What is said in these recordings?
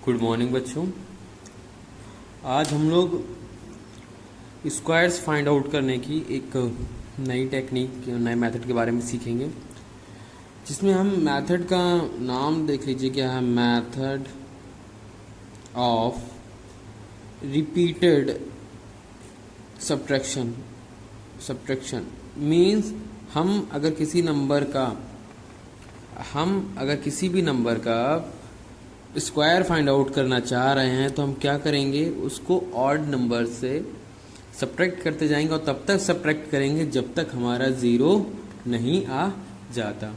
Good morning बच्चों। आज हम लोग स्क्वायर्स फाइंड आउट करने की एक नई टेक्निक नए मेथड के बारे में सीखेंगे, जिसमें हम मेथड का नाम देख लीजिए क्या है। Method of repeated subtraction. Subtraction means हम अगर किसी भी नंबर का स्क्वायर फाइंड आउट करना चाह रहे हैं तो हम क्या करेंगे, उसको ऑड नंबर से सब्ट्रैक्ट करते जाएंगे और तब तक सब्ट्रैक्ट करेंगे जब तक हमारा ज़ीरो नहीं आ जाता।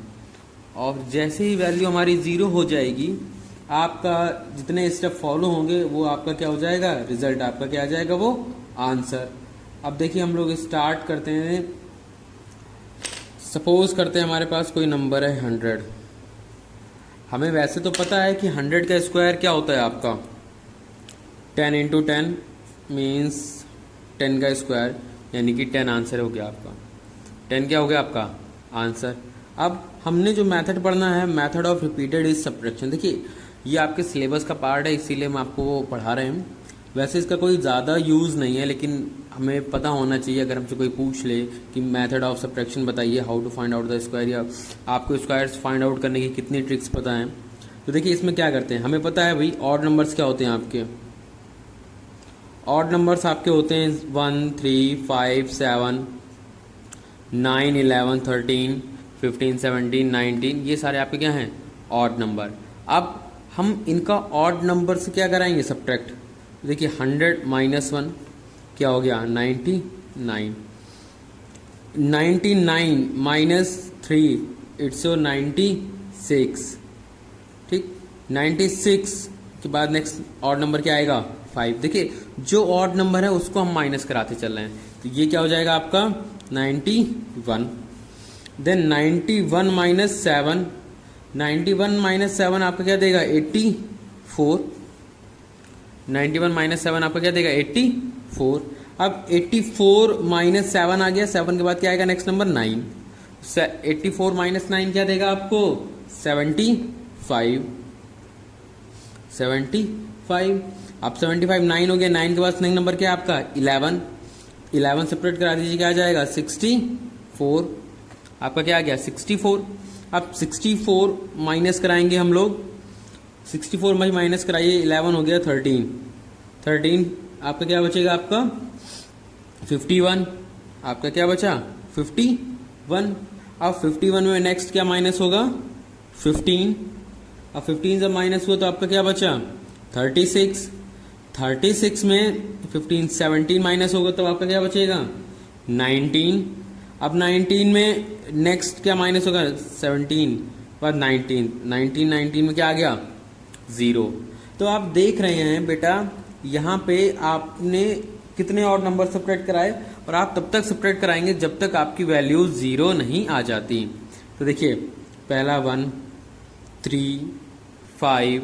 और जैसे ही वैल्यू हमारी ज़ीरो हो जाएगी, आपका जितने स्टेप फॉलो होंगे वो आपका क्या हो जाएगा, रिजल्ट आपका क्या आ जाएगा, वो आंसर। अब देखिए हम लोग स्टार्ट करते हैं। सपोज करते हैं हमारे पास कोई नंबर है 100। हमें वैसे तो पता है कि 100 का स्क्वायर क्या होता है आपका 10 इंटू 10 मीन्स 10 का स्क्वायर, यानी कि 10 आंसर हो गया आपका। 10 क्या हो गया आपका आंसर। अब हमने जो मेथड पढ़ना है, method of repeated is subtraction. देखिए ये आपके सिलेबस का पार्ट है, इसीलिए हम आपको वो पढ़ा रहे हैं। वैसे इसका कोई ज़्यादा यूज़ नहीं है, लेकिन हमें पता होना चाहिए। अगर हमसे कोई पूछ ले कि मेथड ऑफ सब्ट्रैक्शन बताइए, how to find out the square, या आपको स्क्वायर्स फाइंड आउट करने की कितनी ट्रिक्स पता हैं, तो देखिए इसमें क्या करते हैं। हमें पता है भाई ऑड नंबर्स क्या होते हैं आपके। ऑड नंबर्स आपके होते हैं 1 3 5 7 9 11 13 15 17 19। ये सारे आपके क्या हैं, ऑड नंबर। अब हम इनका ऑड नंबर से क्या कराएंगे, सब्ट्रैक्ट। देखिए 100 माइनस 1 क्या हो गया 99। 99 माइनस 3 इट्स 96। ठीक, 96 के बाद नेक्स्ट ऑड नंबर क्या आएगा 5। देखिए जो ऑड नंबर है उसको हम माइनस कराते चल रहे हैं, तो ये क्या हो जाएगा आपका 91। देन 91 माइनस 7, 91 माइनस 7 आपका क्या देगा 84। 91 माइनस 7 आपका क्या देगा 84। अब 84 माइनस 7 आ गया, 7 के बाद क्या आएगा नेक्स्ट नंबर 9। 84 माइनस 9 क्या देगा आपको 75। 75। अब 75 9 हो गया, 9 के बाद नेक्स्ट नंबर क्या है आपका 11। 11 सेपरेट करा दीजिए, क्या आ जाएगा 64। आपका क्या आ गया 64। अब 64 माइनस कराएंगे हम लोग। 64 में माइनस कराइए, 11 हो गया 13। 13 आपका क्या बचेगा आपका 51। आपका क्या बचा 51। अब 51 में नेक्स्ट क्या माइनस होगा 15। अब 15 जब माइनस हुआ तो आपका क्या बचा 36। 36 में 15 17 माइनस होगा तो आपका क्या बचेगा 19। अब 19 में नेक्स्ट क्या माइनस होगा 17 बाद 19। 19 में क्या आ गया 0। तो आप देख रहे हैं बेटा, यहाँ पे आपने कितने और नंबर सब्ट्रैक्ट कराए, और आप तब तक सब्ट्रैक्ट कराएंगे जब तक आपकी वैल्यू 0 नहीं आ जाती। तो देखिए पहला 1 3 5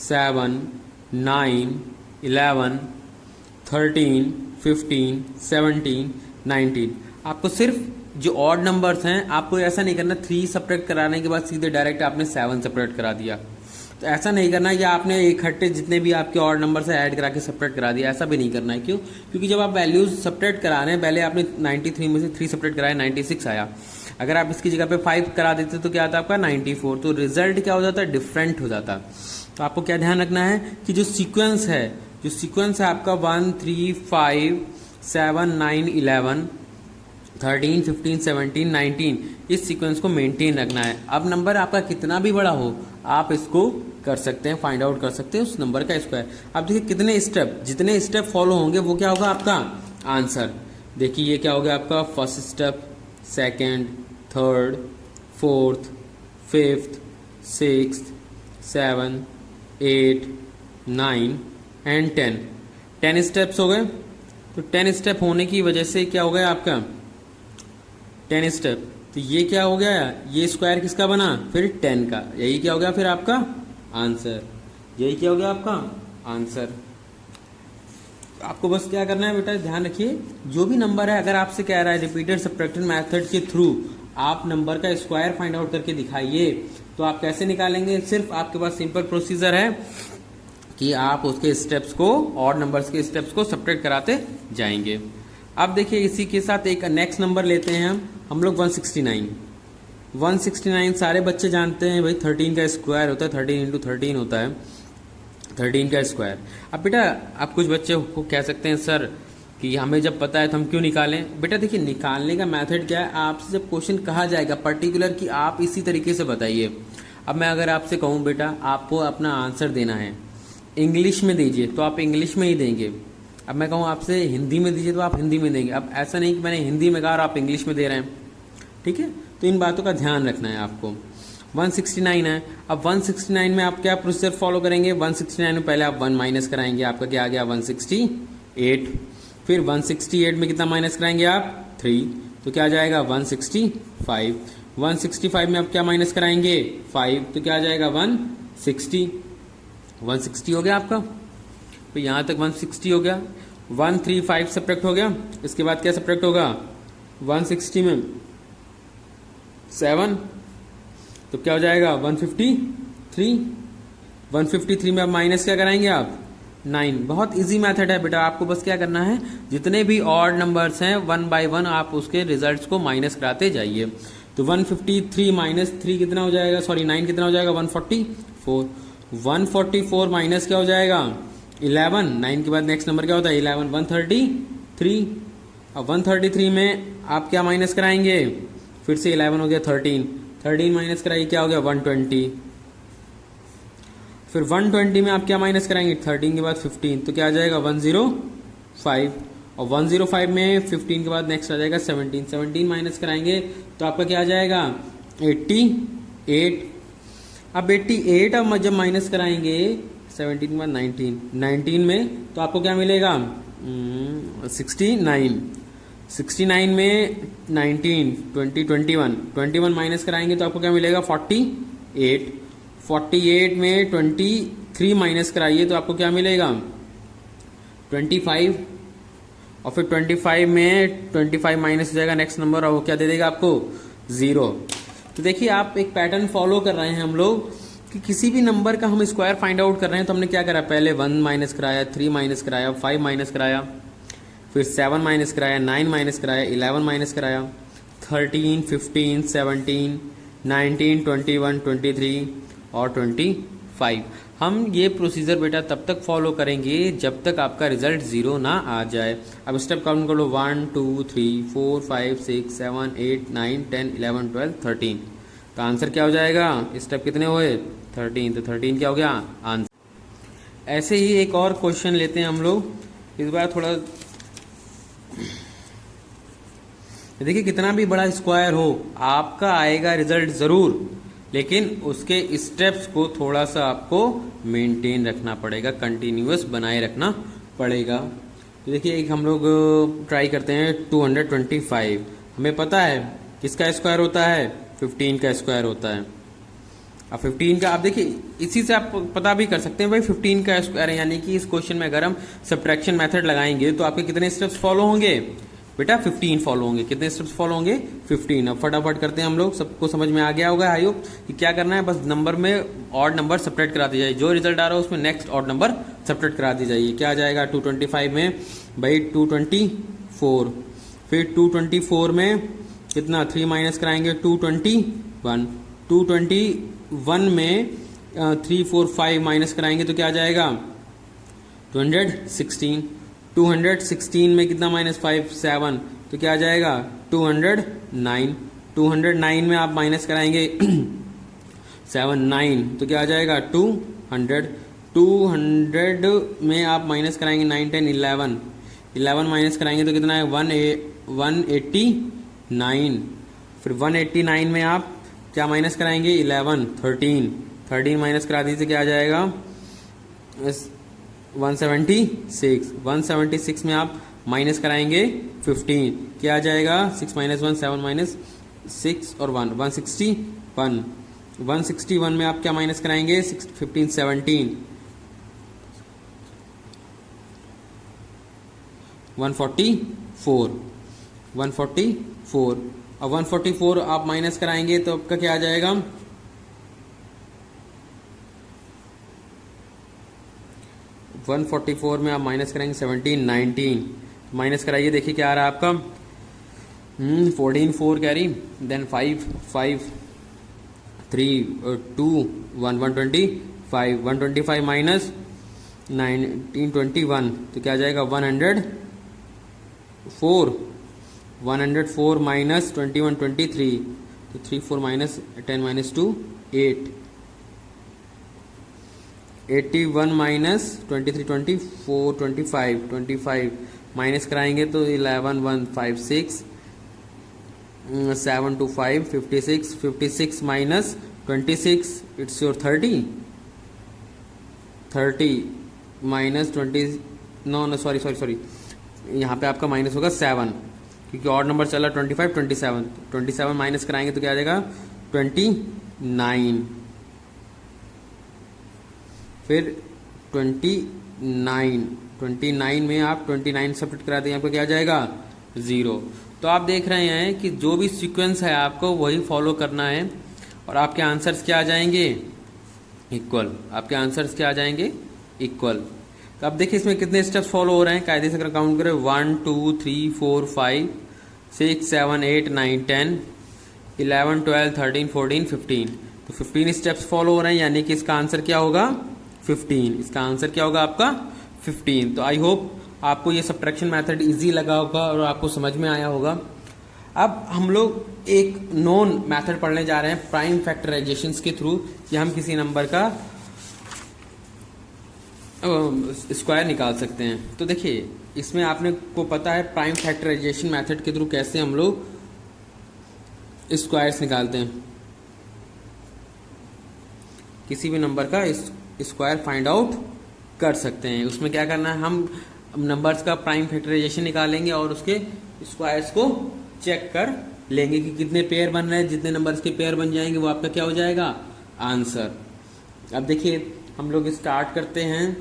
7 9 11 13 15 17 19। आपको सिर्फ जो ऑड नंबर्स हैं, आपको ऐसा नहीं करना 3 सब्ट्रैक्ट कराने के बाद सीधे डायरेक्ट आपने 7 सब्ट्रैक्ट करा दिया, तो ऐसा नहीं करना। या आपने इकट्ठे जितने भी आपके ऑड नंबर से ऐड करा के सब्ट्रैक्ट करा दिया, ऐसा भी नहीं करना है। क्यों? क्योंकि जब आप वैल्यूज सब्ट्रैक्ट करा रहे हैं, पहले आपने 93 में से 3 सब्ट्रैक्ट कराया 96 आया। अगर आप इसकी जगह पे 5 करा देते तो क्या आता आपका 94। तो रिजल्ट क्या हो जाता है, डिफरेंट हो जाता। तो आपको क्या ध्यान रखना है कि जो सीक्वेंस है आपका 1 3 5 7 9 11 13 15 17 19, इस सीक्वेंस को मेंटेन रखना है। अब नंबर आपका कितना भी बड़ा हो, आप इसको कर सकते हैं, फाइंड आउट कर सकते हैं उस नंबर का स्क्वायर। अब देखिए कितने स्टेप, जितने स्टेप फॉलो होंगे वो क्या होगा आपका आंसर। देखिए ये क्या हो गया आपका first step, second, third, fourth, fifth, sixth, 7 8 9 and 10। 10 steps हो गए। तो 10 स्टेप होने की वजह से क्या हो गया आपका 10 स्टेप। तो ये क्या हो गया, ये स्क्वायर किसका बना फिर 10 का। यही क्या हो गया फिर आपका आंसर। यही क्या हो गया आपका आंसर। आपको बस क्या करना है बेटा, ध्यान रखिए जो भी नंबर है, अगर आपसे कह रहा है रिपीटेड सब्ट्रैक्शन मेथड के थ्रू आप नंबर का स्क्वायर फाइंड आउट करके दिखाइए, तो आप कैसे निकालेंगे। सिर्फ आपके पास सिंपल प्रोसीजर है कि आप उसके स्टेप्स को, ऑड नंबर्स के स्टेप्स को सब्ट्रैक्ट कराते जाएंगे। अब देखिए इसी के साथ एक नेक्स्ट नंबर लेते हैं हम लोग 169। 169 सारे बच्चे जानते हैं भाई 13 का स्क्वायर होता है, 13 इंटू 13 होता है 13 का स्क्वायर। अब बेटा आप कुछ बच्चे को कह सकते हैं सर कि हमें जब पता है तो हम क्यों निकालें। बेटा देखिए निकालने का मेथड क्या है, आपसे जब क्वेश्चन कहा जाएगा पर्टिकुलर कि आप इसी तरीके से बताइए। अब मैं अगर आपसे कहूँ बेटा आपको अपना आंसर देना है इंग्लिश में दीजिए तो आप इंग्लिश में ही देंगे। अब मैं कहूँ आपसे हिंदी में दीजिए तो आप हिंदी में देंगे। अब ऐसा नहीं कि मैंने हिंदी में कहा और आप इंग्लिश में दे रहे हैं, ठीक है। तो इन बातों का ध्यान रखना है आपको। 169 है। अब 169 में आप क्या प्रोसीजर फॉलो करेंगे, 169 में पहले आप 1 माइनस कराएंगे, आपका क्या आ गया 168। फिर 168 में कितना माइनस कराएंगे आप 3, तो क्या आ जाएगा 165। 165 में आप क्या माइनस कराएंगे 5, तो क्या आ जाएगा 160। 160 हो गया आपका, तो यहां तक 160 हो गया। 135 सब्ट्रैक्ट हो गया। इसके बाद क्या सब्ट्रैक्ट होगा 160 में 7, तो क्या हो जाएगा 153। 153 में अब माइनस क्या कराएंगे आप 9। बहुत इजी मेथड है बेटा, आपको बस क्या करना है जितने भी ऑड नंबर्स हैं 1 बाय 1 आप उसके रिजल्ट्स को माइनस कराते जाइए। तो 153 माइनस 3 कितना हो जाएगा, सॉरी 9 कितना हो जाएगा 144। 144 माइनस क्या हो जाएगा 11। 9 के बाद नेक्स्ट नंबर क्या होता है 11, 133। अब 133 में आप क्या माइनस कराएंगे, फिर से 11 हो गया 13 माइनस कराइए क्या हो गया 120। फिर 120 में आप क्या माइनस कराएंगे 13 के बाद 15, तो क्या आ जाएगा 105। और 105 में 15 के बाद नेक्स्ट आ जाएगा 17 माइनस कराएंगे तो आपका क्या आ जाएगा 88। अब 88 अब जब माइनस कराएंगे 17 के बाद 19 में तो आपको क्या मिलेगा 69 में 19 20 21 माइनस कराएंगे तो आपको क्या मिलेगा 48 में 23 माइनस कराइए तो आपको क्या मिलेगा 25। और फिर 25 में 25 माइनस हो जाएगा नेक्स्ट नंबर और वो क्या दे देगा आपको 0। तो देखिए आप एक पैटर्न फॉलो कर रहे हैं हम लोग कि किसी भी नंबर का हम स्क्वायर फाइंड आउट कर रहे हैं तो हमने क्या करा, पहले 1 माइनस कराया, 3 माइनस कराया, 5 माइनस कराया, फिर 7 माइनस कराया, 9 माइनस कराया, 11 माइनस कराया, 13 15 17 19 21 23 और 25। हम ये प्रोसीजर बेटा तब तक फॉलो करेंगे जब तक आपका रिजल्ट 0 ना आ जाए। अब स्टेप काउंट कर लो 1 2 3 4 5 6 7 8 9 10 11 12 13। तो आंसर क्या हो जाएगा, स्टेप कितने हुए 13, तो 13 क्या हो गया आंसर। ऐसे ही एक और क्वेश्चन लेते हैं हम लोग, इस बार थोड़ा देखिए कितना भी बड़ा स्क्वायर हो आपका आएगा रिजल्ट जरूर, लेकिन उसके स्टेप्स को थोड़ा सा आपको मेंटेन रखना पड़ेगा, कंटिन्यूअस बनाए रखना पड़ेगा। तो देखिए एक हम लोग ट्राई करते हैं 225। हमें पता है किसका स्क्वायर होता है 15 का स्क्वायर होता है। अब 15 का आप देखिए इसी से आप पता भी कर सकते हैं भाई 15 का स्क्वायर है, यानी कि इस क्वेश्चन में अगर हम सब्ट्रैक्शन मेथड लगाएंगे तो आपके कितने स्टेप्स फॉलो होंगे बेटा 15 फॉलो होंगे। कितने स्टेप्स फॉलो होंगे 15। अब फटाफट करते हैं हम लोग, सबको समझ में आ गया होगा आई होप कि क्या करना है, बस नंबर में ऑड नंबर सब्ट्रैक्ट करा दी जाए, जो रिजल्ट आ रहा है उसमें नेक्स्ट ऑड नंबर सब्ट्रैक्ट करा दी जाइए। क्या आ जाएगा 225 में भाई 224, फिर 224 में कितना 3 माइनस कराएंगे 221, 221 में 3 4 5 माइनस कराएंगे तो क्या आ जाएगा 216। 216 में कितना माइनस 5 7, तो क्या आ जाएगा 209। 209 में आप माइनस कराएंगे 7 9, तो क्या आ जाएगा 200। 200 में आप माइनस कराएंगे 9 10 11, 11 माइनस कराएंगे तो कितना है 189। फिर 189 में आप क्या माइनस कराएंगे 11 13, 13 माइनस करा दीजिए क्या आ जाएगा 176। 176 में आप माइनस कराएंगे 15, क्या आ जाएगा 6 माइनस 1 7 माइनस 6 और 1 161। 161 में आप क्या माइनस कराएंगे 15 17, 144। 144 अब 144 आप माइनस कराएंगे तो आपका क्या आ जाएगा 144 में आप माइनस करेंगे 17, 19, माइनस कराइए, देखिए क्या आ रहा है आपका 14 4 कैरी, देन 5 5 3 2 1 125 125 माइनस 19 21, तो क्या आ जाएगा 104 माइनस 21 23, तो 3 4 माइनस 10 माइनस 2 8, 81 माइनस 23 24 25 25 माइनस कराएंगे तो 11 1 5 6 7 2 5 56 56 minus 26, it's your 30 minus 20, no sorry, यहाँ पे आपका माइनस होगा 7, क्योंकि ऑड नंबर चला 25 27 माइनस कराएंगे तो क्या आ जाएगा 29, फिर 29 में आप 29 सब्ट्रैक्ट करा दें, आपको क्या आ जाएगा 0। तो आप देख रहे हैं कि जो भी सीक्वेंस है आपको वही फॉलो करना है और आपके आंसर्स क्या आ जाएंगे इक्वल, आपके आंसर्स क्या आ जाएंगे इक्वल। तो अब देखिए इसमें कितने स्टेप्स फॉलो हो रहे हैं, कायदे से अगर काउंट करें 1 2 3 4 5 6 7 8 9 10 11 12 13 14 15, तो 15 स्टेप्स फॉलो हो रहे हैं, यानी कि इसका आंसर क्या होगा 15, इसका आंसर क्या होगा आपका 15। तो आई होप आपको ये सब्ट्रैक्शन मेथड इजी लगा होगा और आपको समझ में आया होगा। अब हम लोग एक नॉन मेथड पढ़ने जा रहे हैं प्राइम फैक्टराइजेशन के थ्रू, कि हम किसी नंबर का स्क्वायर निकाल सकते हैं। तो देखिए इसमें आपने को पता है प्राइम फैक्टराइजेशन मेथड के थ्रू कैसे हम लोग स्क्वायर्स निकालते हैं, किसी भी नंबर का स्क्वायर फाइंड आउट कर सकते हैं। उसमें क्या करना है, हम नंबर्स का प्राइम फैक्टराइजेशन निकालेंगे और उसके स्क्वायर्स को चेक कर लेंगे कि कितने पेयर बन रहे हैं, जितने नंबर्स के पेयर बन जाएंगे वो आपका क्या हो जाएगा आंसर। अब देखिए हम लोग स्टार्ट करते हैं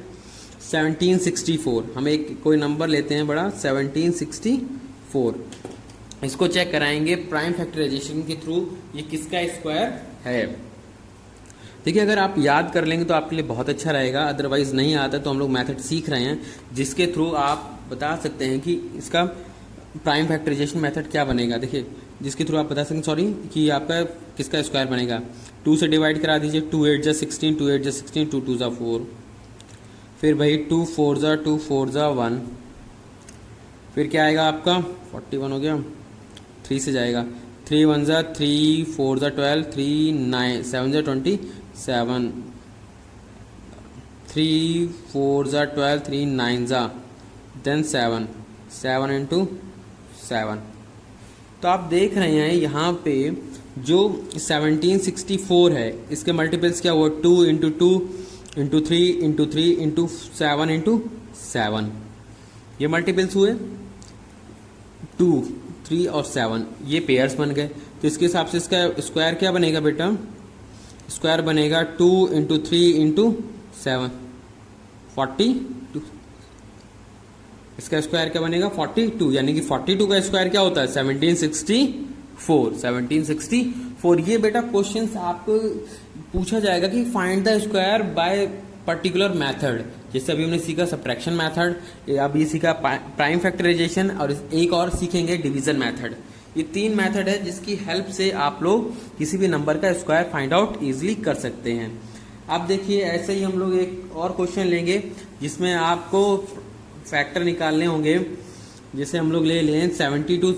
1764, हम एक कोई नंबर लेते हैं बड़ा 1764, इसको चेक कराएंगे प्राइम फैक्टराइजेशन के थ्रू ये किसका स्क्वायर है। देखिए अगर आप याद कर लेंगे तो आपके लिए बहुत अच्छा रहेगा, अदरवाइज नहीं आता तो हम लोग मेथड सीख रहे हैं जिसके थ्रू आप बता सकते हैं कि इसका प्राइम फैक्टराइजेशन मेथड क्या बनेगा। देखिए जिसके थ्रू आप बता सकते कि आपका किसका स्क्वायर बनेगा। 2 से डिवाइड करा दीजिए, 2 8 जा 16, 2 8 जा 16, 2 2 जा 4, फिर भाई 2 4 जा 2 4 जा 1, फिर क्या आएगा आपका 41 हो गया, 3 से जाएगा, 3 1 जा 3, 4 जा 12, 3 9 7 जा 27, 3 4 जा 12, 3 9 जा देन 7 7 इंटू 7। तो आप देख रहे हैं यहाँ पे जो 1764 है इसके मल्टीपल्स क्या हुआ 2 into 2 into 3 into 3 into 7 into 7, ये मल्टीपल्स हुए 2 3 और 7, ये पेयर्स बन गए। तो इसके हिसाब से इसका स्क्वायर क्या बनेगा बेटा, स्क्वायर बनेगा 2 इंटू 3 इंटू 7 42, इसका स्क्वायर क्या बनेगा 42, यानी कि 42 का स्क्वायर क्या होता है 1764। ये बेटा क्वेश्चंस आपको पूछा जाएगा कि find the square by particular method, जैसे अभी हमने सीखा सब्ट्रैक्शन मेथड, अब ये सीखा प्राइम फैक्टराइजेशन और एक और सीखेंगे डिवीजन मेथड। ये 3 मेथड है जिसकी हेल्प से आप लोग किसी भी नंबर का स्क्वायर फाइंड आउट इजीली कर सकते हैं। अब देखिए ऐसे ही हम लोग एक और क्वेश्चन लेंगे जिसमें आपको फैक्टर निकालने होंगे। जैसे हम लोग ले लें 72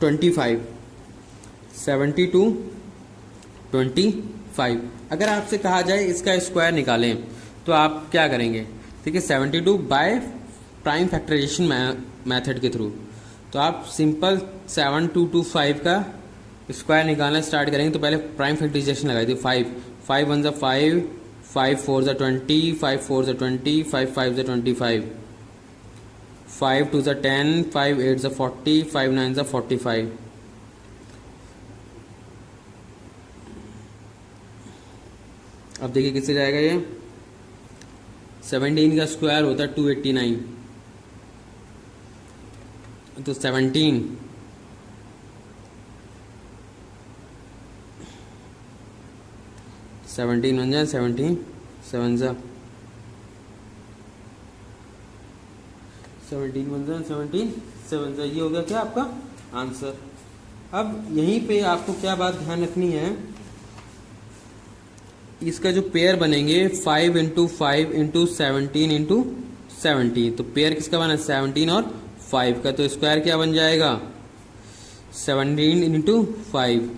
25, 72 25, अगर आपसे कहा जाए इसका स्क्वायर निकालें तो आप क्या करेंगे। ठीक है 72 बाय प्राइम फैक्टराइजेशन मेथड के थ्रू, तो आप सिंपल 7225 का स्क्वायर निकालना स्टार्ट करेंगे। तो पहले प्राइम फैक्टराइजेशन लगाई थी 5 5 1 जा 5, 5 4 जा 20, 5 4 जा 20, 5 5 जा 25, 5 2 जा 10, 5 8 जा 40, 5 9 जा 45। अब देखिए किससे जाएगा ये, 17 का स्क्वायर होता है 289, तो 17 बन जाए 17 7 जा 17 वन जा 17 7 जा, ये हो गया क्या आपका आंसर। अब यहीं पे आपको क्या बात ध्यान रखनी है, इसका जो पेयर बनेंगे 5 इंटू 5 इंटू 17 इंटू 17, तो पेयर किसका बना 17 और 5 का, तो स्क्वायर क्या बन जाएगा 17 इंटू 5,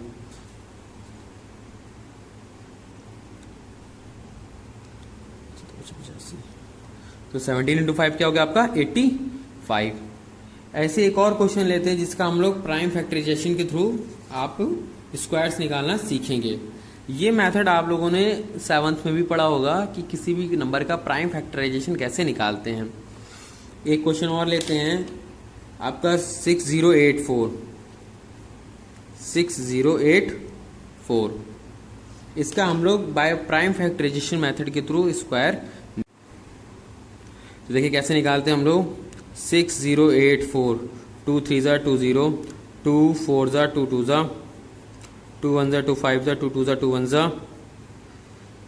तो 17 इंटू 5 क्या हो गया आपका 85। ऐसे एक और क्वेश्चन लेते हैं जिसका हम लोग प्राइम फैक्टराइजेशन के थ्रू आप स्क्वायर्स निकालना सीखेंगे। ये मेथड आप लोगों ने 7th में भी पढ़ा होगा कि किसी भी नंबर का प्राइम फैक्टराइजेशन कैसे निकालते हैं। एक क्वेश्चन और लेते हैं आपका 6084, इसका हम लोग बाय प्राइम फैक्टराइजेशन मेथड के थ्रू स्क्वायर, तो देखिए कैसे निकालते हैं हम लोग। 6084, 2 3 ज़ा 2 0, 2 4 ज़ा 2 2 ज़ा, 2 1 ज़ा 2 5 ज़ा 2 2 ज़ा 2 1 ज़ा,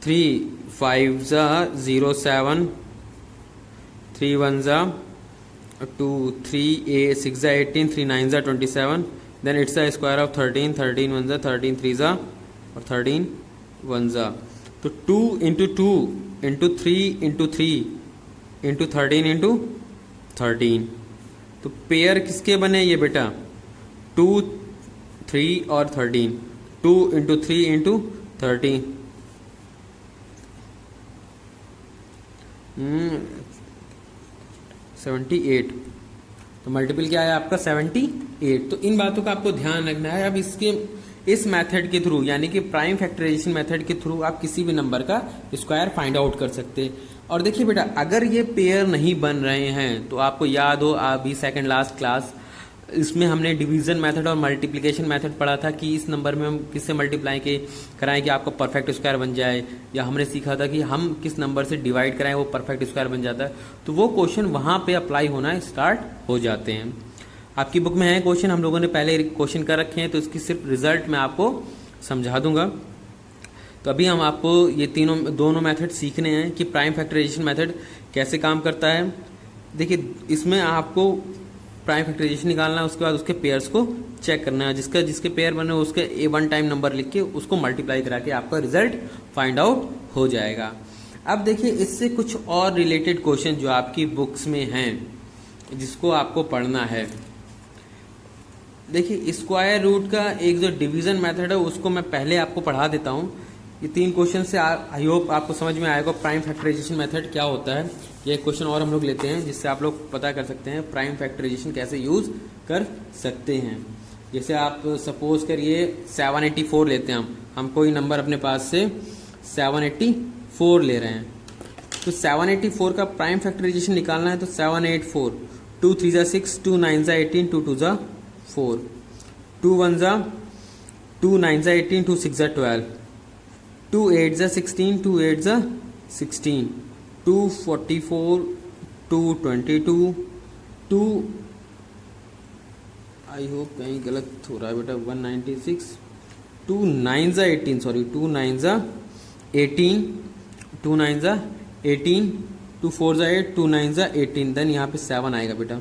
3 5 ज़ा 0 7, 3 1 ज़ा 2 3 6 ज़ा 18, 3 9 ज़ा 27, then it's the square of 13, 13 1 ज़ा 13 3 ज़ा और 13 1 ज़ा, तो 2 into 2 into 3 into 3 into 13 into 13, तो पेयर किसके बने ये बेटा 2 3 और 13, 2 इंटू 3 इंटू 13, 78, तो मल्टीपल क्या है आपका 78। तो इन बातों का आपको ध्यान रखना है। अब इस मेथड के थ्रू यानी कि प्राइम फैक्टराइजेशन मेथड के थ्रू आप किसी भी नंबर का स्क्वायर फाइंड आउट कर सकते हैं। और देखिए बेटा अगर ये पेयर नहीं बन रहे हैं तो आपको याद हो अभी सेकंड लास्ट क्लास इसमें हमने डिवीजन मेथड और मल्टीप्लिकेशन मेथड पढ़ा था कि इस नंबर में हम किससे मल्टीप्लाई कराएं कि आपका परफेक्ट स्क्वायर बन जाए, या हमने सीखा था कि हम किस नंबर से डिवाइड कराएं वो परफेक्ट स्क्वायर बन जाता है। तो वो क्वेश्चन वहां पे अप्लाई होना स्टार्ट हो जाते हैं। आपकी बुक में है क्वेश्चन, हम लोगों ने पहले क्वेश्चन कर रखे हैं, तो इसकी सिर्फ रिजल्ट मैं आपको समझा दूंगा। तो अभी हम आपको ये दोनों मेथड सीखने हैं कि प्राइम फैक्टराइजेशन मेथड कैसे काम करता है। देखिए इसमें आपको प्राइम फैक्टराइजेशन निकालना है, उसके बाद उसके पेयर्स को चेक करना है, जिसके पेयर बने उसके वन टाइम नंबर लिख के उसको मल्टीप्लाई करा के आपका रिजल्ट फाइंड आउट हो जाएगा। अब देखिए इससे कुछ और रिलेटेड क्वेश्चन जो आपकी बुक्स में हैं जिसको आपको पढ़ना है। देखिए स्क्वायर रूट का एक जो डिवीजन मेथड है उसको मैं पहले आपको पढ़ा देता हूँ। ये 3 क्वेश्चन से आई होप आपको समझ में आएगा प्राइम फैक्टराइजेशन मेथड क्या होता है। ये एक क्वेश्चन और हम लोग लेते हैं जिससे आप लोग पता कर सकते हैं प्राइम फैक्टराइजेशन कैसे यूज कर सकते हैं। जैसे आप सपोज करिए 784 लेते हैं, हम कोई नंबर अपने पास से 784 ले रहे हैं, तो 784 का प्राइम फैक्टराइजेशन निकालना है। तो 784, 2 3 ज़ा 6, 2 9 ज़ा 18, 2 2 ज़ा 4, 2 1 ज़ा 2 9 ज़ा 18, 2 6 ज़ा 12, 2 8 ज़ा 16, 2 8 ज़ा 16, 2 44, 2 22, 2 आई होप कहीं गलत हो रहा है बेटा 196, 2 9 ज़ा 18 सॉरी 2 9 ज़ा 18, 2 9 ज़ा 18, 2 4 ज़ा 8, 2 9 ज़ा 18, देन यहाँ पे 7 आएगा बेटा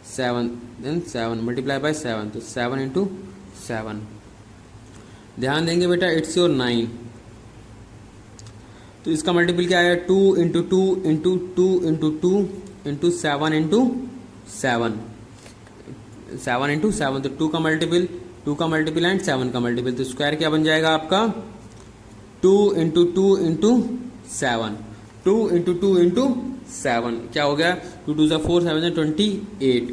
7, देन 7 मल्टीप्लाई बाय 7, तो 7 इंटू 7। ध्यान देंगे बेटा इट्स योर 9, तो इसका मल्टीपल क्या आया 2 into 2 into 2 into 2 into 7 into 7, 7 into 7, तो 2 का मल्टीपल एंड 7 का मल्टीपल, तो स्क्वायर क्या बन जाएगा आपका 2 इंटू 2 इंटू 7, 2 इंटू 2 इंटू 7 क्या हो गया 2 2 4 7 28,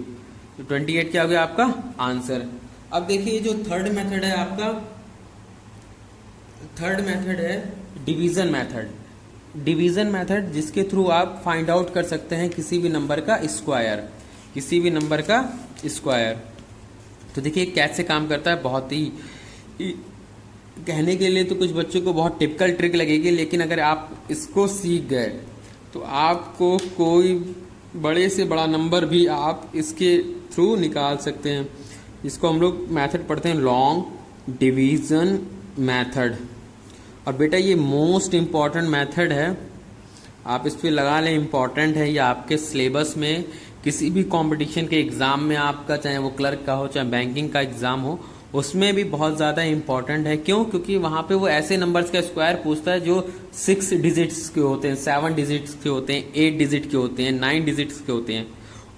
तो 28 क्या हो गया आपका आंसर। अब देखिए जो थर्ड मेथड है आपका, थर्ड मेथड है डिवीजन मेथड। डिवीजन मेथड जिसके थ्रू आप फाइंड आउट कर सकते हैं किसी भी नंबर का स्क्वायर, किसी भी नंबर का स्क्वायर। तो देखिए कैसे काम करता है, बहुत ही कहने के लिए तो कुछ बच्चों को बहुत टिपिकल ट्रिक लगेगी, लेकिन अगर आप इसको सीख गए तो आपको कोई बड़े से बड़ा नंबर भी आप इसके थ्रू निकाल सकते हैं। इसको हम लोग मेथड पढ़ते हैं लॉन्ग डिवीजन मेथड। और बेटा ये मोस्ट इम्पॉर्टेंट मेथड है, आप इस पर लगा लें इम्पॉर्टेंट है, ये आपके सिलेबस में किसी भी कंपटीशन के एग्जाम में आपका, चाहे वो क्लर्क का हो चाहे बैंकिंग का एग्जाम हो, उसमें भी बहुत ज़्यादा इंपॉर्टेंट है। क्यों? क्योंकि वहाँ पे वो ऐसे नंबर्स का स्क्वायर पूछता है जो 6 डिजिट्स के होते हैं, 7 डिजिट्स के होते हैं, 8 डिजिट के होते हैं, 9 डिजिट्स के होते हैं।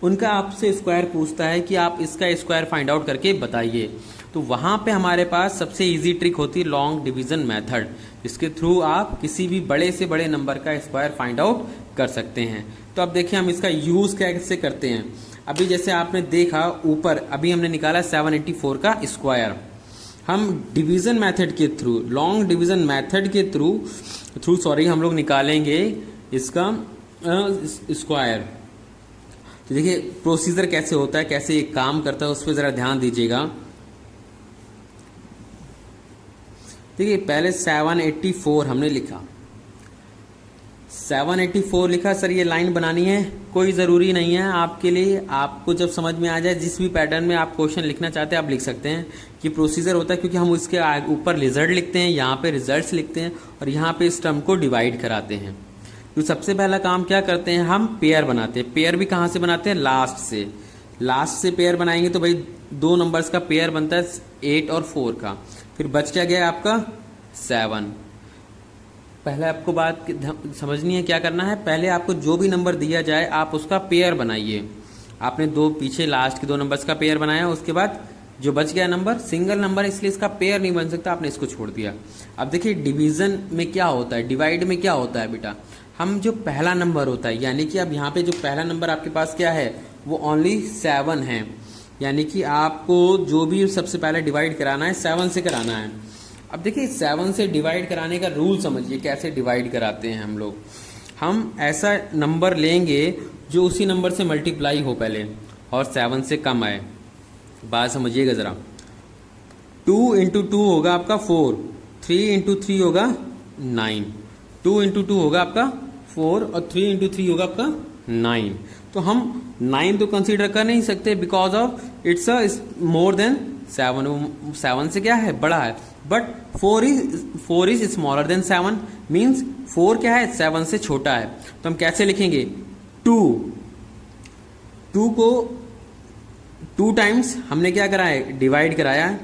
उनका आपसे स्क्वायर पूछता है कि आप इसका स्क्वायर फाइंड आउट करके बताइए। तो वहाँ पे हमारे पास सबसे इजी ट्रिक होती है लॉन्ग डिवीजन मेथड, जिसके थ्रू आप किसी भी बड़े से बड़े नंबर का स्क्वायर फाइंड आउट कर सकते हैं। तो अब देखिए हम इसका यूज़ कैसे करते हैं। अभी जैसे आपने देखा ऊपर, अभी हमने निकाला 784 का स्क्वायर। हम डिवीजन मेथड के थ्रू, लॉन्ग डिवीजन मेथड के थ्रू हम लोग निकालेंगे इसका स्क्वायर। तो देखिए प्रोसीजर कैसे होता है, कैसे ये काम करता है, उस पर ज़रा ध्यान दीजिएगा। देखिए पहले 784 हमने लिखा, 784 लिखा। सर ये लाइन बनानी है, कोई ज़रूरी नहीं है आपके लिए, आपको जब समझ में आ जाए जिस भी पैटर्न में आप क्वेश्चन लिखना चाहते हैं आप लिख सकते हैं। कि प्रोसीजर होता है क्योंकि हम उसके ऊपर रिजल्ट लिखते हैं, यहाँ पे रिजल्ट्स लिखते हैं और यहाँ पे इस टर्म को डिवाइड कराते हैं। तो सबसे पहला काम क्या करते हैं, हम पेयर बनाते हैं। पेयर भी कहाँ से बनाते हैं, लास्ट से पेयर बनाएंगे। तो भाई दो नंबर्स का पेयर बनता है 8 और 4 का। फिर बच क्या गया आपका 7। पहले आपको बात समझनी है, क्या करना है, पहले आपको जो भी नंबर दिया जाए आप उसका पेयर बनाइए। आपने दो पीछे लास्ट के दो नंबर्स का पेयर बनाया, उसके बाद जो बच गया नंबर सिंगल नंबर, इसलिए इसका पेयर नहीं बन सकता, आपने इसको छोड़ दिया। अब देखिए डिवीजन में क्या होता है, डिवाइड में क्या होता है बेटा, हम जो पहला नंबर होता है, यानी कि अब यहाँ पे जो पहला नंबर आपके पास क्या है वो ओनली 7 है, यानी कि आपको जो भी सबसे पहले डिवाइड कराना है 7 से कराना है। अब देखिए 7 से डिवाइड कराने का रूल समझिए, कैसे डिवाइड कराते हैं हम लोग। हम ऐसा नंबर लेंगे जो उसी नंबर से मल्टीप्लाई हो पहले और 7 से कम आए। बात समझिएगा ज़रा। 2 इंटू 2 होगा आपका 4, 3 इंटू 3 होगा 9, 2 इंटू 2 होगा आपका 4 और 3 इंटू 3 होगा आपका 9। तो हम 9 तो कंसीडर कर नहीं सकते because of it's a more than 7। 7 से क्या है, बड़ा है। But 4 is smaller than 7 means 4 क्या है, 7 से छोटा है। तो हम कैसे लिखेंगे, 2 को 2 टाइम्स हमने क्या कराया, डिवाइड कराया।